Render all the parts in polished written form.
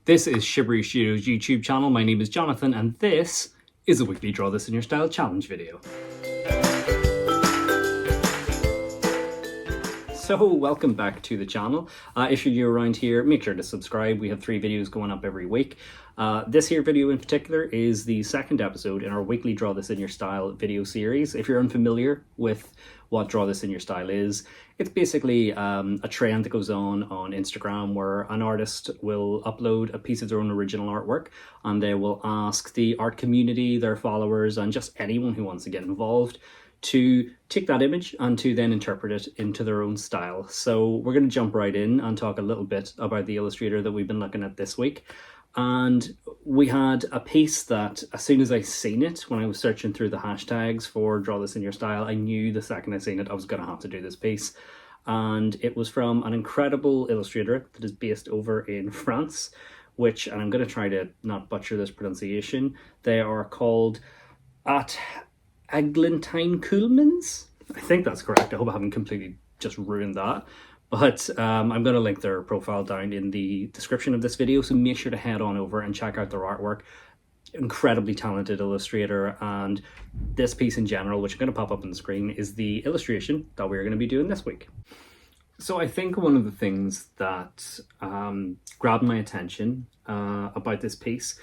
This is Shibaroo Studios' YouTube channel. My name is Jonathan and this is a weekly Draw This in Your Style challenge video. So welcome back to the channel. If you're new around here, make sure to subscribe. We have 3 videos going up every week. This here video in particular is the second episode in our weekly Draw This in Your Style video series. If you're unfamiliar with what Draw This in Your Style is, it's basically a trend that goes on Instagram where an artist will upload a piece of their own original artwork and they will ask the art community, their followers, and just anyone who wants to get involved to take that image and to then interpret it into their own style. So we're going to jump right in and talk a little bit about the illustrator that we've been looking at this week. And we had a piece that as soon as I seen it, when I was searching through the hashtags for Draw This in Your Style, I knew the second I seen it I was going to have to do this piece. And it was from an incredible illustrator that is based over in France, which, and I'm going to try to not butcher this pronunciation, they are called EglantineCeulemans. I think that's correct. I hope I haven't completely just ruined that. But I'm going to link their profile down in the description of this video, so make sure to head on over and check out their artwork. Incredibly talented illustrator, and this piece in general, which I'm going to pop up on the screen, is the illustration that we're going to be doing this week. So I think one of the things that grabbed my attention about this piece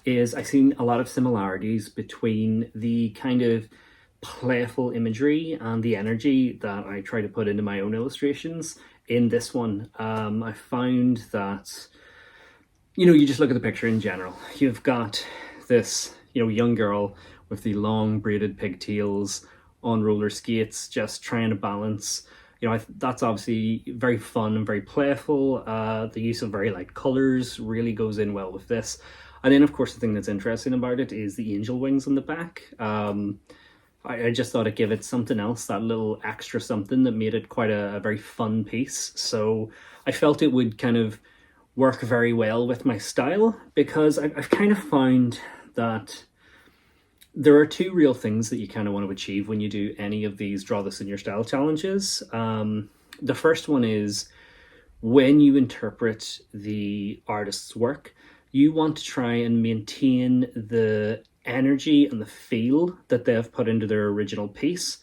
is I've seen a lot of similarities between the kind of playful imagery and the energy that I try to put into my own illustrations in this one. I found that, you just look at the picture in general. You've got this, young girl with the long braided pigtails on roller skates, just trying to balance. That's obviously very fun and very playful. The use of very light colors really goes in well with this. And then, of course, the thing that's interesting about it is the angel wings on the back. I just thought I'd give it something else, that little extra something that made it quite a very fun piece. So I felt it would kind of work very well with my style, because I've kind of found that there are 2 real things that you kind of want to achieve when you do any of these Draw This in Your Style challenges. The first one is when you interpret the artist's work, you want to try and maintain the energy and the feel that they have put into their original piece.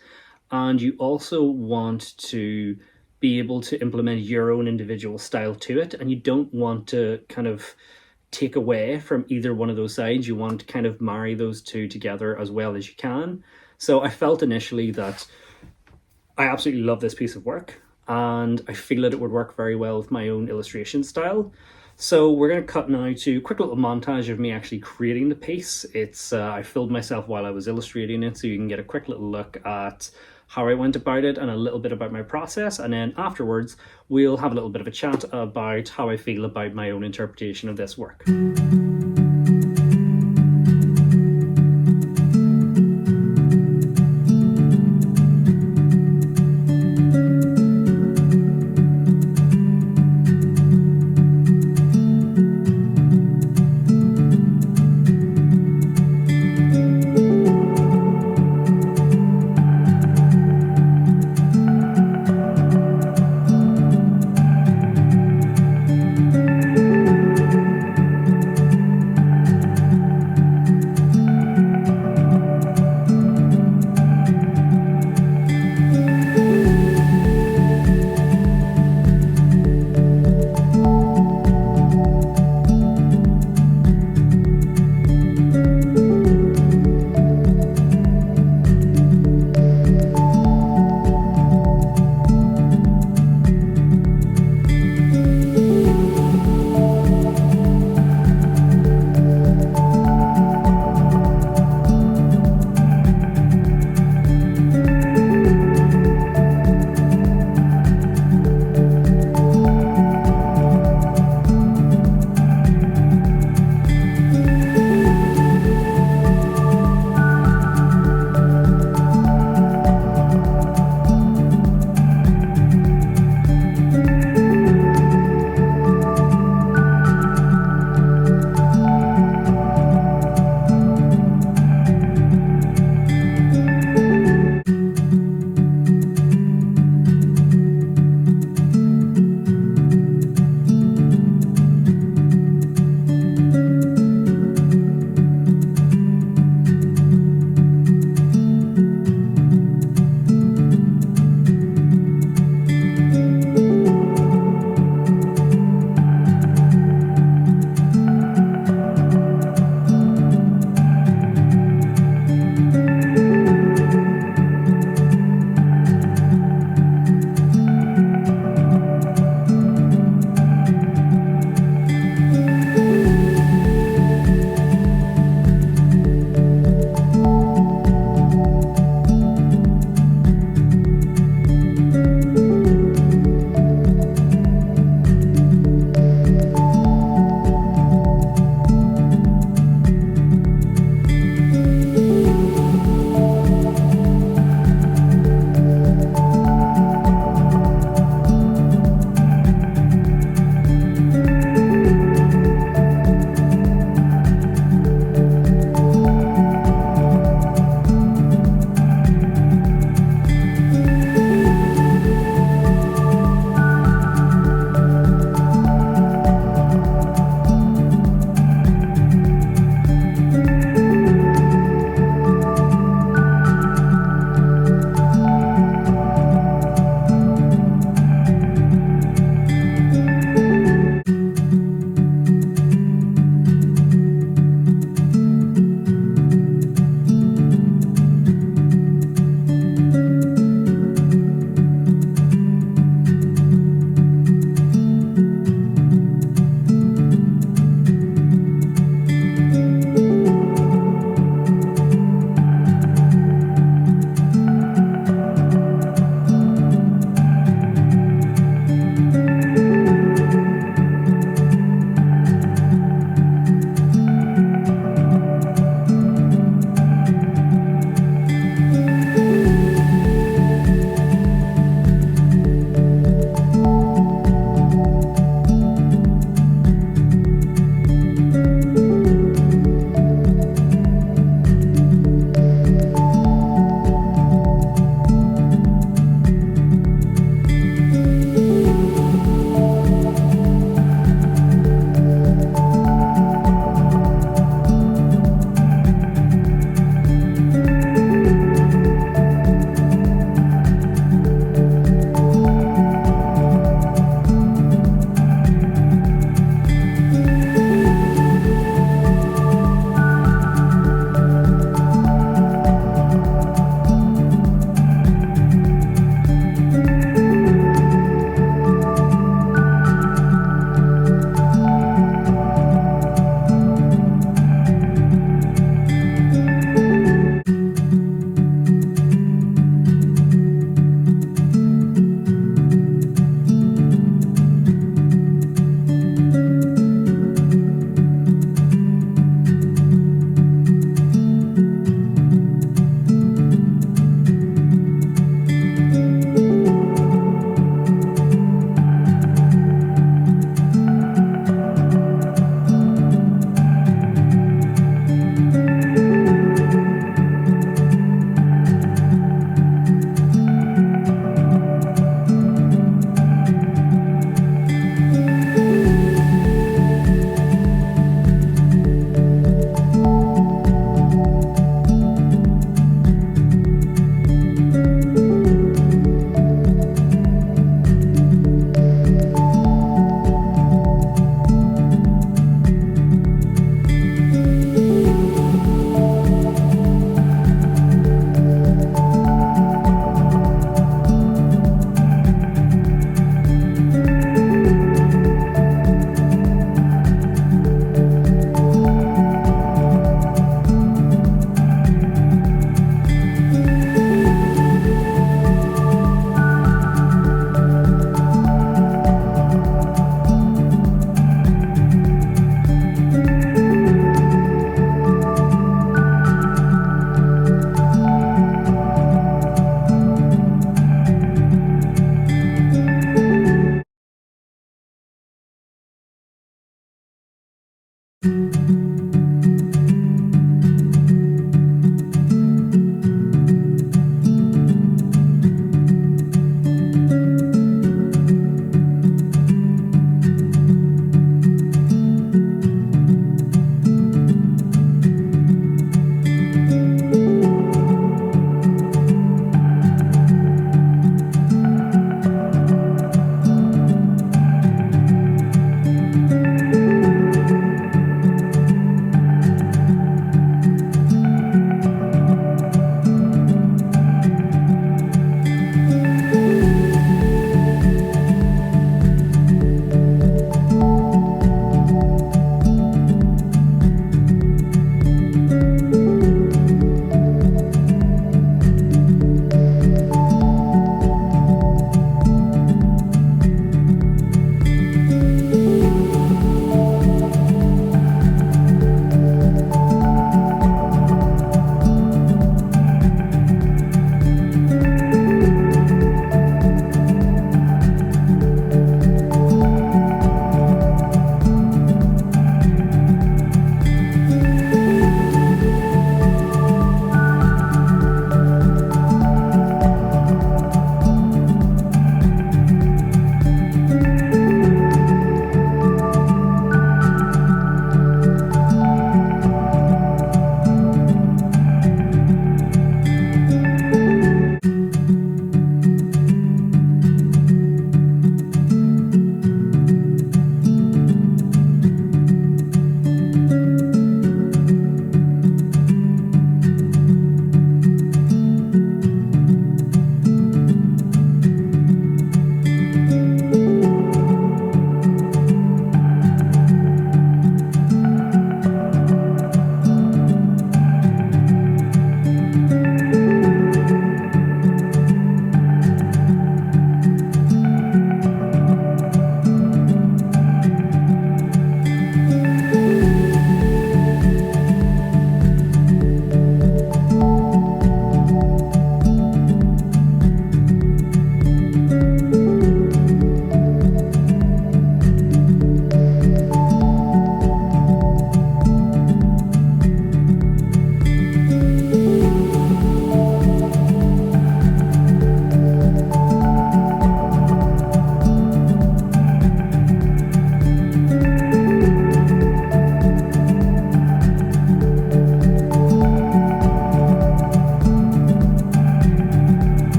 And you also want to be able to implement your own individual style to it. And you don't want to kind of take away from either one of those sides. You want to kind of marry those 2 together as well as you can. So I felt initially that I absolutely love this piece of work, and I feel that it would work very well with my own illustration style. So we're going to cut now to a quick little montage of me actually creating the piece. I filmed myself while I was illustrating it, so you can get a quick little look at how I went about it and a little bit about my process. And then afterwards, we'll have a little bit of a chat about how I feel about my own interpretation of this work.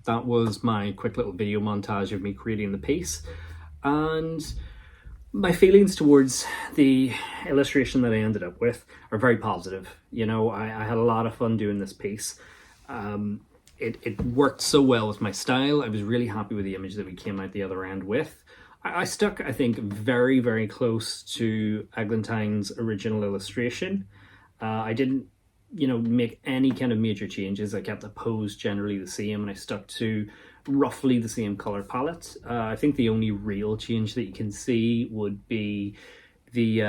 that was my quick little video montage of me creating the piece. And my feelings towards the illustration that I ended up with are very positive. You know, I had a lot of fun doing this piece. It worked so well with my style. I was really happy with the image that we came out the other end with. I stuck, I think, very, very close to Eglantine's original illustration. I didn't, you know, make any kind of major changes. I kept the pose generally the same, and I stuck to roughly the same color palette. I think the only real change that you can see would be the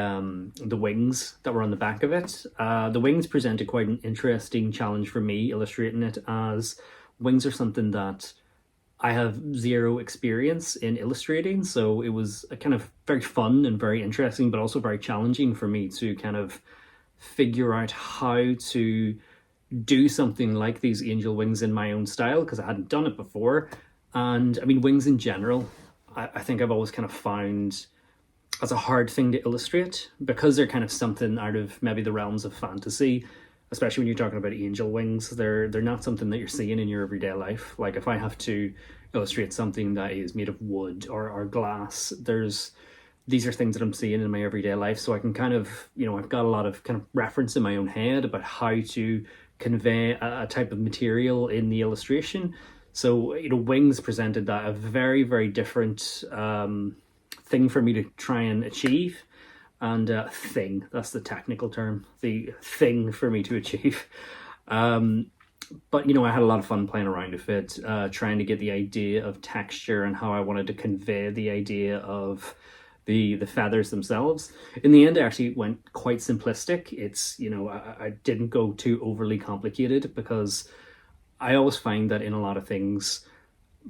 wings that were on the back of it. The wings presented quite an interesting challenge for me illustrating it, as wings are something that I have zero experience in illustrating, so it was a kind of very fun and very interesting, but also very challenging for me to kind of figure out how to do something like these angel wings in my own style, because I hadn't done it before. And I mean, wings in general, I think I've always kind of found as a hard thing to illustrate, because they're kind of something out of maybe the realms of fantasy. Especially when you're talking about angel wings, they're not something that you're seeing in your everyday life. Like if I have to illustrate something that is made of wood or glass, these are things that I'm seeing in my everyday life. So I can kind of, you know, I've got a lot of kind of reference in my own head about how to convey a type of material in the illustration. So, you know, wings presented that a very, very different thing for me to try and achieve. And thing, that's the technical term, the thing for me to achieve. But, you know, I had a lot of fun playing around with it, trying to get the idea of texture and how I wanted to convey the idea of the feathers themselves. In the end, I actually went quite simplistic. It's, you know, I didn't go too overly complicated, because I always find that in a lot of things,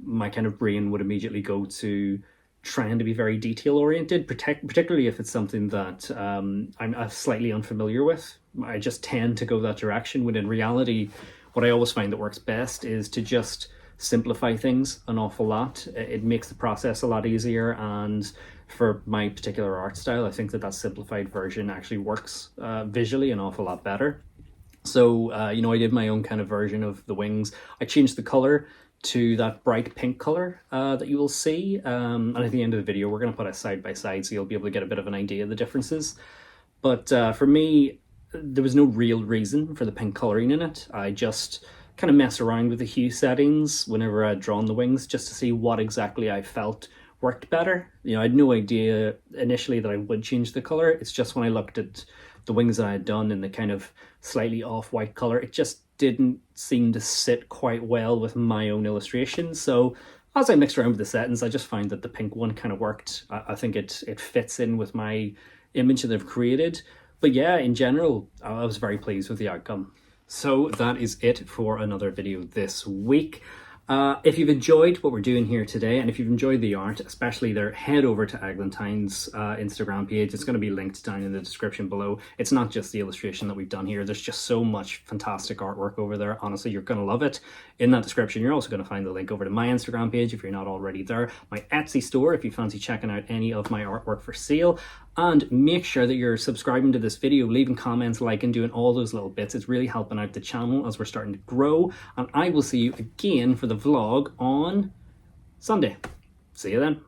my kind of brain would immediately go to trying to be very detail oriented, particularly if it's something that I'm slightly unfamiliar with. I just tend to go that direction, when in reality, what I always find that works best is to just simplify things an awful lot. It makes the process a lot easier, and for my particular art style, I think that simplified version actually works visually an awful lot better. So, you know, I did my own kind of version of the wings. I changed the color to that bright pink color that you will see. And at the end of the video, we're going to put it side by side, so you'll be able to get a bit of an idea of the differences. But for me, there was no real reason for the pink coloring in it. I just kind of mess around with the hue settings whenever I'd drawn the wings, just to see what exactly I felt worked better. You know, I had no idea initially that I would change the color. It's just when I looked at the wings that I had done in the kind of slightly off-white color, it just didn't seem to sit quite well with my own illustration. So as I mixed around with the settings, I just found that the pink one kind of worked. I think it fits in with my image that I've created. But yeah, in general, I was very pleased with the outcome. So that is it for another video this week. If you've enjoyed what we're doing here today, and if you've enjoyed the art, especially there, head over to Eglantine's Instagram page. It's going to be linked down in the description below. It's not just the illustration that we've done here. There's just so much fantastic artwork over there. Honestly, you're going to love it. In that description, you're also going to find the link over to my Instagram page if you're not already there, my Etsy store if you fancy checking out any of my artwork for sale, and make sure that you're subscribing to this video, leaving comments, liking, doing all those little bits. It's really helping out the channel as we're starting to grow, and I will see you again for the vlog on Sunday. See you then.